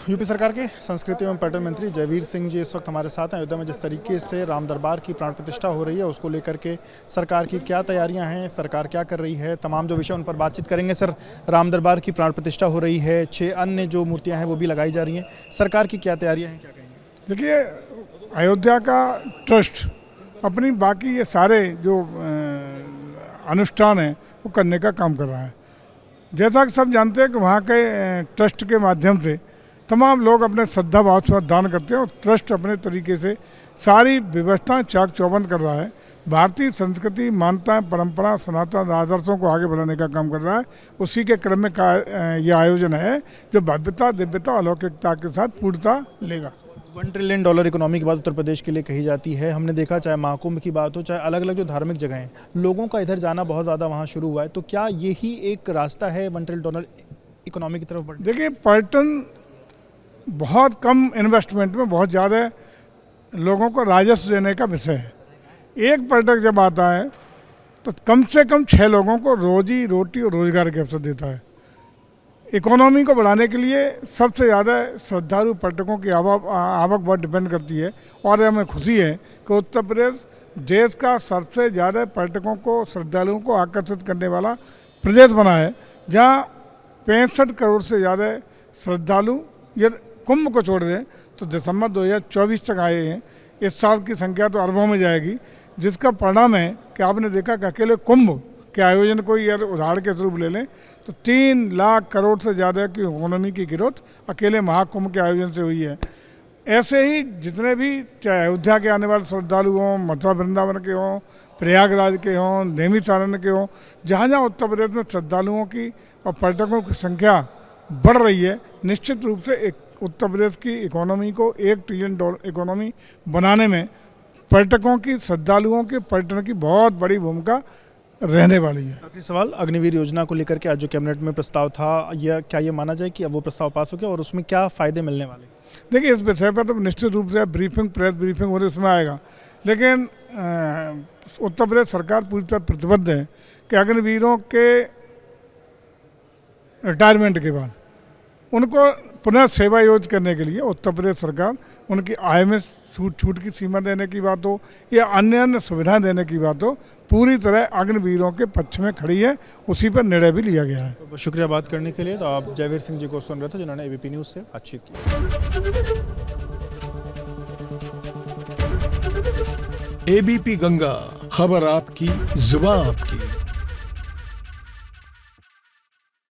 UP सरकार के संस्कृति एवं पर्यटन मंत्री जयवीर सिंह जी इस वक्त हमारे साथ हैं। अयोध्या में जिस तरीके से राम दरबार की प्राण प्रतिष्ठा हो रही है, उसको लेकर के सरकार की क्या तैयारियां हैं, सरकार क्या कर रही है, तमाम जो विषय उन पर बातचीत करेंगे। सर, राम दरबार की प्राण प्रतिष्ठा हो रही है, 6 अन्य जो मूर्तियां हैं वो भी लगाई जा रही हैं, सरकार की क्या तैयारियाँ हैं, क्या कहेंगे? देखिए, अयोध्या का ट्रस्ट अपनी बाकी ये सारे जो अनुष्ठान हैं वो करने का काम कर रहा है। जैसा कि सब जानते हैं कि वहाँ के ट्रस्ट के माध्यम से तमाम लोग अपने श्रद्धा भाव से दान करते हैं और ट्रस्ट अपने तरीके से सारी व्यवस्थाएं चाक चौबंद कर रहा है। भारतीय संस्कृति, मान्यताएं, परंपरा, सनातन आदर्शों को आगे बढ़ाने का काम कर रहा है। उसी के क्रम में ये आयोजन है जो भव्यता, दिव्यता, अलौकिकता के साथ पूर्णता लेगा। $1 ट्रिलियन इकोनॉमी की बात उत्तर प्रदेश के लिए कही जाती है। हमने देखा, चाहे महाकुंभ की बात हो, चाहे अलग अलग जो धार्मिक जगह हैं, लोगों का इधर जाना बहुत ज़्यादा वहाँ शुरू हुआ है। तो क्या यही एक रास्ता है $1 ट्रिलियन इकोनॉमी की तरफ बढ़ने? देखिए, पर्यटन बहुत कम इन्वेस्टमेंट में बहुत ज़्यादा लोगों को राजस्व देने का विषय है। एक पर्यटक जब आता है तो कम से कम 6 लोगों को रोजी रोटी और रोजगार के अवसर देता है। इकोनॉमी को बढ़ाने के लिए सबसे ज़्यादा श्रद्धालु पर्यटकों की आवक बहुत डिपेंड करती है। और हमें खुशी है कि उत्तर प्रदेश देश का सबसे ज़्यादा पर्यटकों को, श्रद्धालुओं को आकर्षित करने वाला प्रदेश बना है, जहाँ 65 करोड़ से ज़्यादा श्रद्धालु ये कुंभ को छोड़ दें तो दिसंबर 2024 तक आए हैं। इस साल की संख्या तो अरबों में जाएगी, जिसका परिणाम है कि आपने देखा कि अकेले कुंभ के आयोजन को यार उदाहरण के स्वरूप ले लें तो 3 लाख करोड़ से ज़्यादा की इकोनॉमी की ग्रोथ अकेले महाकुंभ के आयोजन से हुई है। ऐसे ही जितने भी, चाहे अयोध्या के आने वाले श्रद्धालु हों, मथुरा वृंदावन के हों, प्रयागराज के हों, नैमिषारण्य के हों, जहाँ जहाँ उत्तर प्रदेश में श्रद्धालुओं की और पर्यटकों की संख्या बढ़ रही है, निश्चित रूप से एक उत्तर प्रदेश की इकोनॉमी को $1 ट्रिलियन इकोनॉमी बनाने में पर्यटकों की, श्रद्धालुओं के पर्यटन की बहुत बड़ी भूमिका रहने वाली है। आखिरी सवाल, अग्निवीर योजना को लेकर के आज जो कैबिनेट में प्रस्ताव था, यह क्या ये माना जाए कि अब वो प्रस्ताव पास हो गया और उसमें क्या फ़ायदे मिलने वाले? देखिए, इस विषय पर तो निश्चित रूप से प्रेस ब्रीफिंग और इसमें आएगा, लेकिन उत्तर प्रदेश सरकार पूरी तरह प्रतिबद्ध है कि अग्निवीरों के रिटायरमेंट के बाद उनको पुनः सेवा योजित करने के लिए उत्तर प्रदेश सरकार उनकी आय में छूट की सीमा देने की बात हो या अन्य सुविधाएं देने की बात हो, पूरी तरह अग्निवीरों के पक्ष में खड़ी है। उसी पर निर्णय भी लिया गया है। तो शुक्रिया बात करने के लिए। तो आप जयवीर सिंह जी को सुन रहे थे, जिन्होंने एबीपी न्यूज़ से बातचीत की। एबीपी गंगा, खबर आपकी, जुबान आपकी।